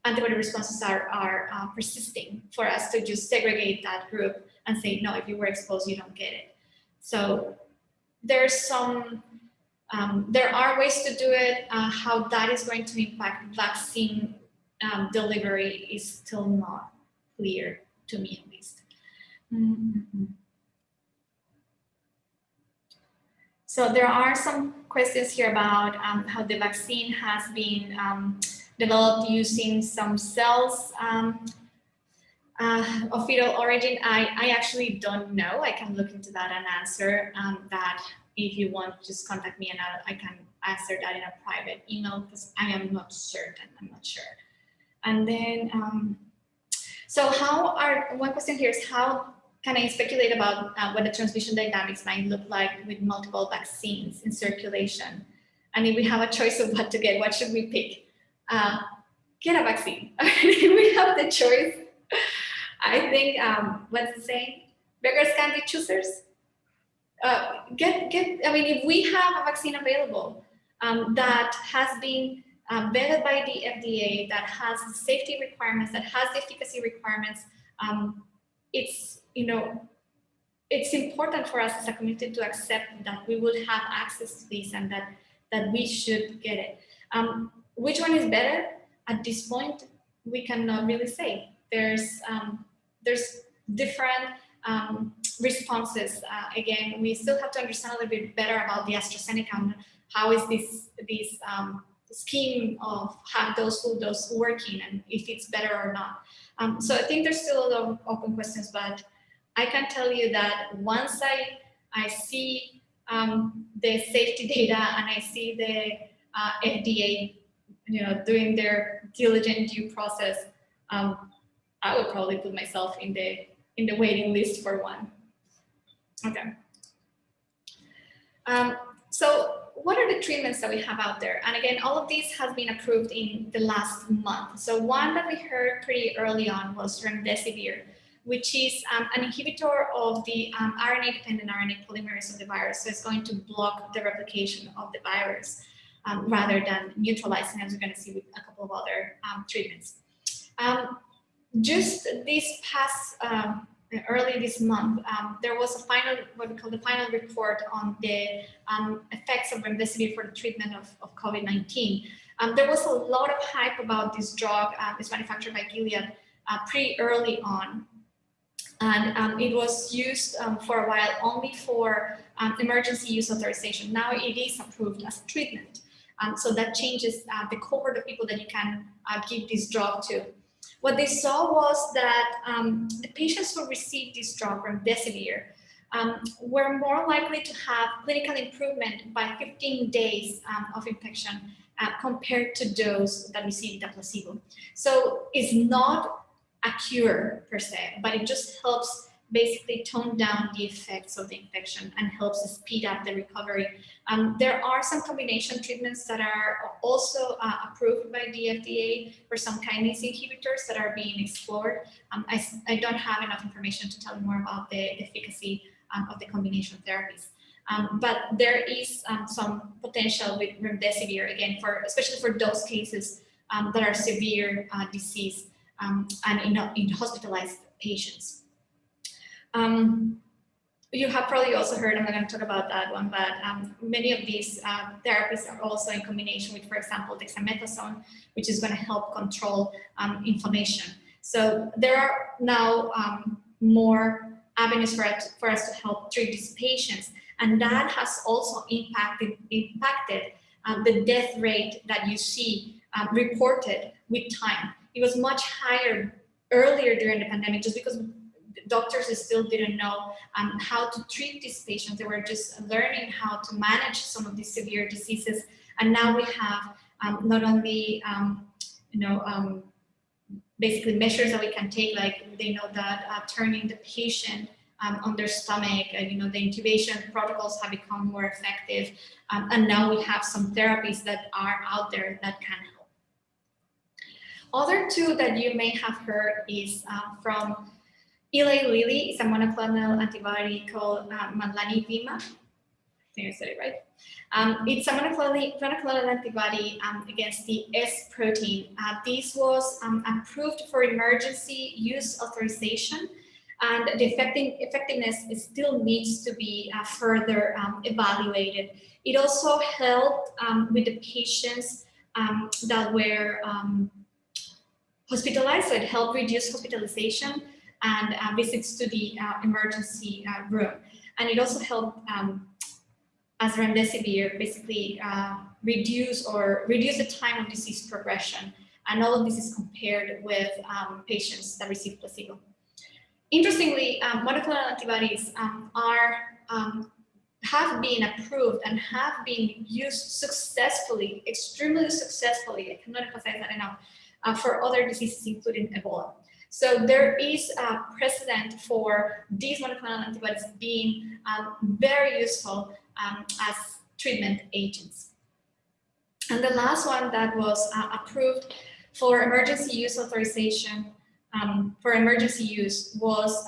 antibody responses are persisting for us to just segregate that group and say, no, if you were exposed, you don't get it. So there's some, there are ways to do it. How that is going to impact vaccine delivery is still not clear to me, at least. So there are some questions here about how the vaccine has been developed using some cells of fetal origin. I actually don't know. I can look into that and answer that. If you want, just contact me and I can answer that in a private email, because I am not certain. I'm not sure. And then, so one question here is, how can I speculate about what the transmission dynamics might look like with multiple vaccines in circulation? And if we have a choice of what to get, what should we pick? Get a vaccine. If we have the choice, I think, what's the saying? Beggars can't be choosers. I mean, if we have a vaccine available that has been vetted by the FDA, that has the safety requirements, that has the efficacy requirements, it's, you know, it's important for us as a community to accept that we would have access to this and that we should get it. Which one is better? At this point, we cannot really say. There's different responses. Again, we still have to understand a little bit better about the AstraZeneca and how is this scheme of half dose, full dose working, and if it's better or not. So I think there's still a lot of open questions, but I can tell you that once I see the safety data and I see the FDA, you know, doing their diligent due process, I would probably put myself in the waiting list for one. Okay. So what are the treatments that we have out there? And again, all of these has been approved in the last month. So one that we heard pretty early on was remdesivir, which is an inhibitor of the RNA-dependent RNA polymerase of the virus. So it's going to block the replication of the virus rather than neutralizing, as we're going to see with a couple of other treatments. Just this past early this month, there was a final, what we call the final report on the effects of remdesivir for the treatment of COVID-19. There was a lot of hype about this drug. It's manufactured by Gilead pretty early on. And it was used for a while only for emergency use authorization. Now it is approved as a treatment. So that changes the cohort of people that you can give this drug to. What they saw was that the patients who received this drug, remdesivir, were more likely to have clinical improvement by 15 days of infection compared to those that received the placebo. So it's not a cure per se, but it just helps basically tone down the effects of the infection and helps speed up the recovery. There are some combination treatments that are also approved by the FDA for some kinase inhibitors that are being explored. I don't have enough information to tell you more about the efficacy of the combination therapies. But there is some potential with remdesivir, again, especially for those cases that are severe disease and in hospitalized patients. You have probably also heard, I'm not going to talk about that one, but many of these therapies are also in combination with, for example, dexamethasone, which is going to help control inflammation. So there are now more avenues for us to help treat these patients. And that has also impacted the death rate that you see reported with time. It was much higher earlier during the pandemic just because doctors still didn't know how to treat these patients. They were just learning how to manage some of these severe diseases. And now we have not only, basically measures that we can take, like they know that turning the patient on their stomach, the intubation protocols have become more effective. And now we have some therapies that are out there that can help. Other two that you may have heard is from Eli Lilly. Is a monoclonal antibody called manlanivimab. I think I said it right. It's a monoclonal antibody against the S protein. This was approved for emergency use authorization, and the effectiveness still needs to be further evaluated. It also helped with the patients that were hospitalized, so it helped reduce hospitalization and visits to the emergency room. And it also helped, as remdesivir, basically reduce the time of disease progression. And all of this is compared with patients that receive placebo. Interestingly, monoclonal antibodies have been approved and have been used successfully, extremely successfully, I cannot emphasize that enough, for other diseases, including Ebola. So there is a precedent for these monoclonal antibodies being very useful as treatment agents. And the last one that was approved for emergency use authorization for emergency use was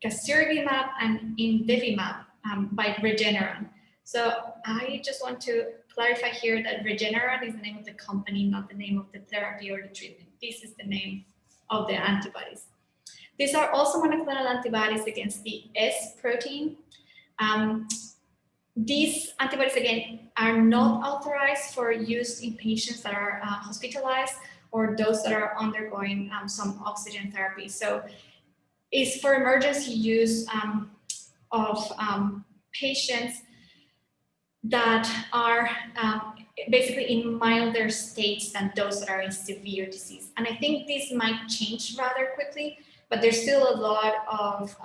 casirivimab and imdevimab by Regeneron. So I just want to clarify here that Regeneron is the name of the company, not the name of the therapy or the treatment. This is the name of the antibodies. These are also monoclonal antibodies against the S protein. These antibodies, again, are not authorized for use in patients that are hospitalized or those that are undergoing some oxygen therapy. So it's for emergency use of patients that are basically in milder states than those that are in severe disease. And I think this might change rather quickly, but there's still a lot of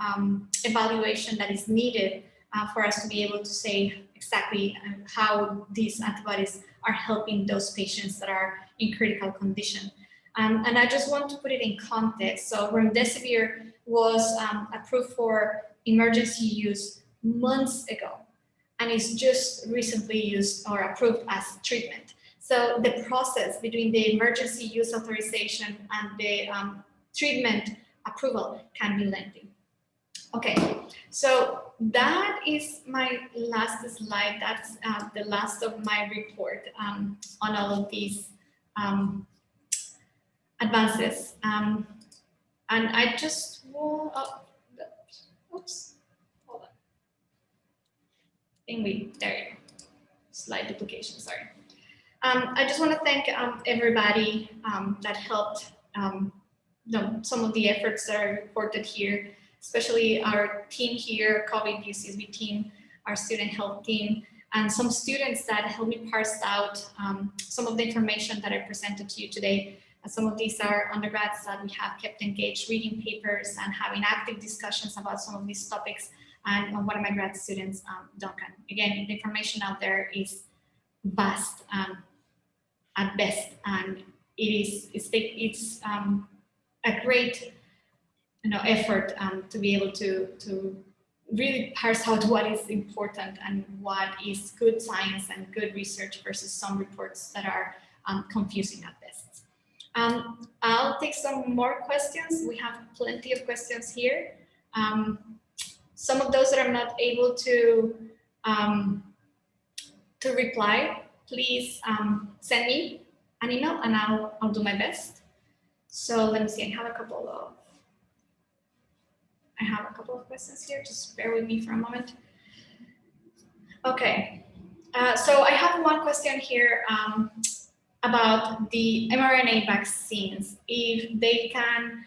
evaluation that is needed for us to be able to say exactly how these antibodies are helping those patients that are in critical condition. And I just want to put it in context. So remdesivir was approved for emergency use months ago, and it's just recently used or approved as treatment. So the process between the emergency use authorization and the treatment approval can be lengthy. Okay, so that is my last slide. That's the last of my report on all of these advances. And I just will, oops, hold on. There you go. Slide duplication, sorry. I just want to thank everybody that helped some of the efforts that are reported here, especially our team here, COVID UCSB team, our student health team, and some students that helped me parse out some of the information that I presented to you today. Some of these are undergrads that we have kept engaged reading papers and having active discussions about some of these topics. And one of my grad students, Duncan. Again, the information out there is vast at best, and it's a great effort to be able to really parse out what is important and what is good science and good research versus some reports that are confusing at best. I'll take some more questions. We have plenty of questions here. Some of those that I'm not able to reply, please send me an email and I'll do my best. So let me see, I have a couple of questions here. Just bear with me for a moment. Okay, so I have one question here about the mRNA vaccines, if they can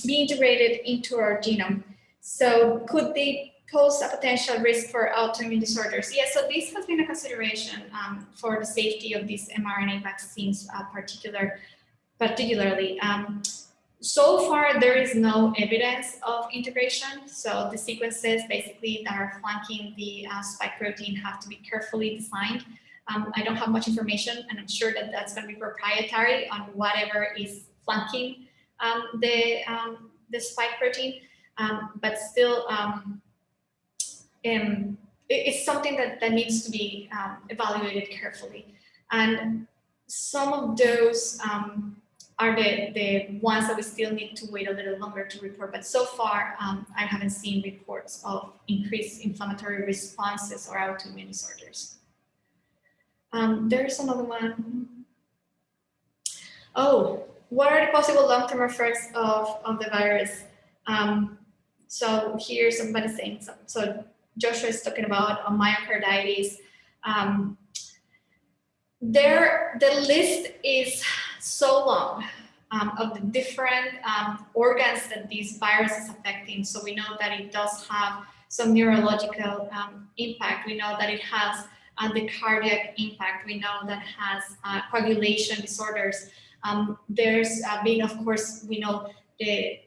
be integrated into our genome. So could they pose a potential risk for autoimmune disorders? Yes, so this has been a consideration for the safety of these mRNA vaccines, particularly. So far, there is no evidence of integration. So the sequences basically that are flanking the spike protein have to be carefully designed. I don't have much information, and I'm sure that that's going to be proprietary on whatever is flanking the spike protein. But still, it's something that needs to be evaluated carefully. And some of those are the ones that we still need to wait a little longer to report. But so far, I haven't seen reports of increased inflammatory responses or autoimmune disorders. There's another one. Oh, what are the possible long-term effects of the virus? So here somebody's saying, so Joshua is talking about myocarditis. The list is so long of the different organs that this virus is affecting. So we know that it does have some neurological impact. We know that it has the cardiac impact. We know that it has coagulation disorders. There's been, of course, we know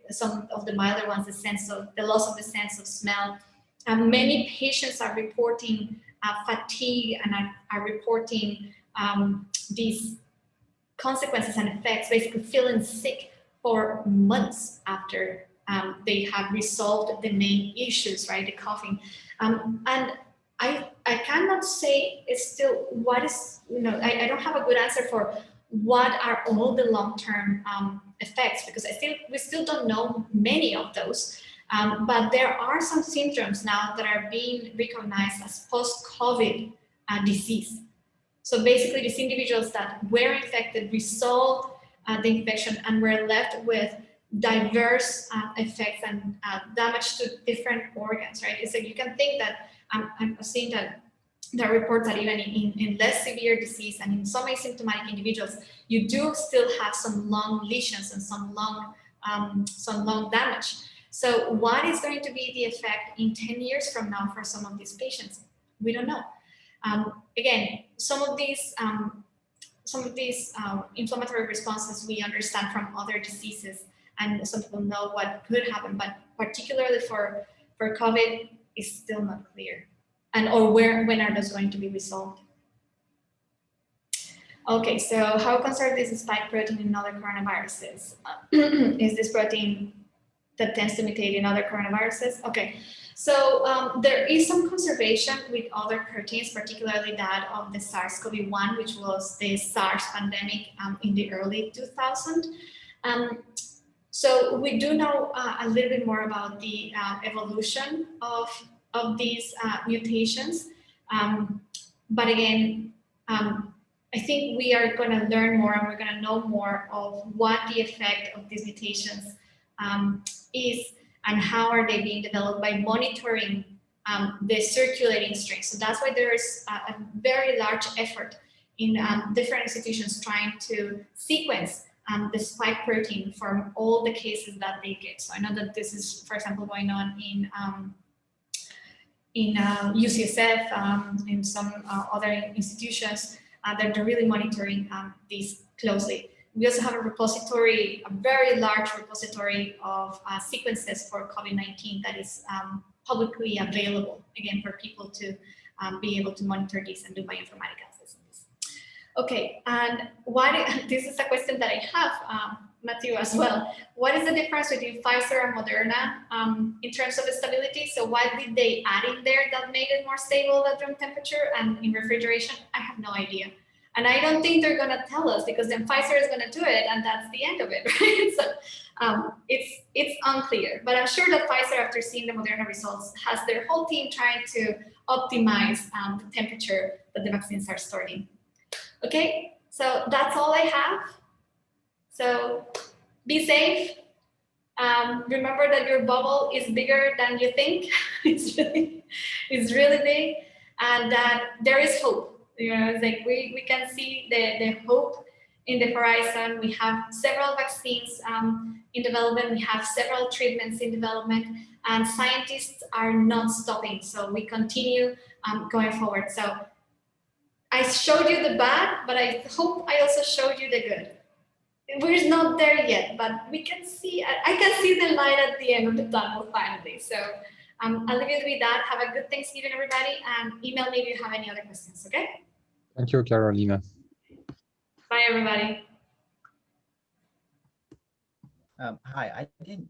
some of the milder ones, the loss of the sense of smell. Many patients are reporting fatigue and are reporting these consequences and effects, basically feeling sick for months after they have resolved the main issues, right? The coughing. And I cannot say it's still what is, I don't have a good answer for what are all the long-term effects, because we still don't know many of those. But there are some symptoms now that are being recognized as post-COVID disease. So basically, these individuals that were infected resolved the infection and were left with diverse effects and damage to different organs, right? So you can think that I'm seeing that there are reports that even in less severe disease and in some asymptomatic individuals, you do still have some lung lesions and some lung damage. So what is going to be the effect in 10 years from now for some of these patients? We don't know. Again, some of these inflammatory responses we understand from other diseases, and some people know what could happen, but particularly for COVID, is still not clear. Or when are those going to be resolved? Okay, so how concerned is the spike protein in other coronaviruses? Is this protein that tends to mutate in other coronaviruses? Okay, so there is some conservation with other proteins, particularly that of the SARS-CoV-1, which was the SARS pandemic in the early 2000s. So we do know a little bit more about the evolution of these mutations. But again, I think we are going to learn more and we're going to know more of what the effect of these mutations is and how are they being developed by monitoring the circulating strains. So that's why there's a very large effort in different institutions trying to sequence the spike protein from all the cases that they get. So I know that this is, for example, going on in UCSB, in some other institutions that they're really monitoring these closely. We also have a repository, a very large repository of sequences for COVID-19 that is publicly available, again, for people to be able to monitor this and do bioinformatics analysis on this. Okay, and this is a question that I have. Matthew as well. What is the difference between Pfizer and Moderna in terms of stability? So what did they add in there that made it more stable at room temperature and in refrigeration? I have no idea. And I don't think they're gonna tell us, because then Pfizer is gonna do it and that's the end of it, right? So it's unclear, but I'm sure that Pfizer, after seeing the Moderna results, has their whole team trying to optimize the temperature that the vaccines are stored in. Okay, so that's all I have. So be safe. Remember that your bubble is bigger than you think. it's really big, and that there is hope. You know, it's like we can see the hope in the horizon. We have several vaccines in development. We have several treatments in development, and scientists are not stopping. So we continue going forward. So I showed you the bad, but I hope I also showed you the good. We're not there yet, but we can see, I can see the light at the end of the tunnel finally. So I'll leave you with that. Have a good Thanksgiving, everybody, and email me if you have any other questions, okay? Thank you, Carolina. Bye, everybody. Hi, I didn't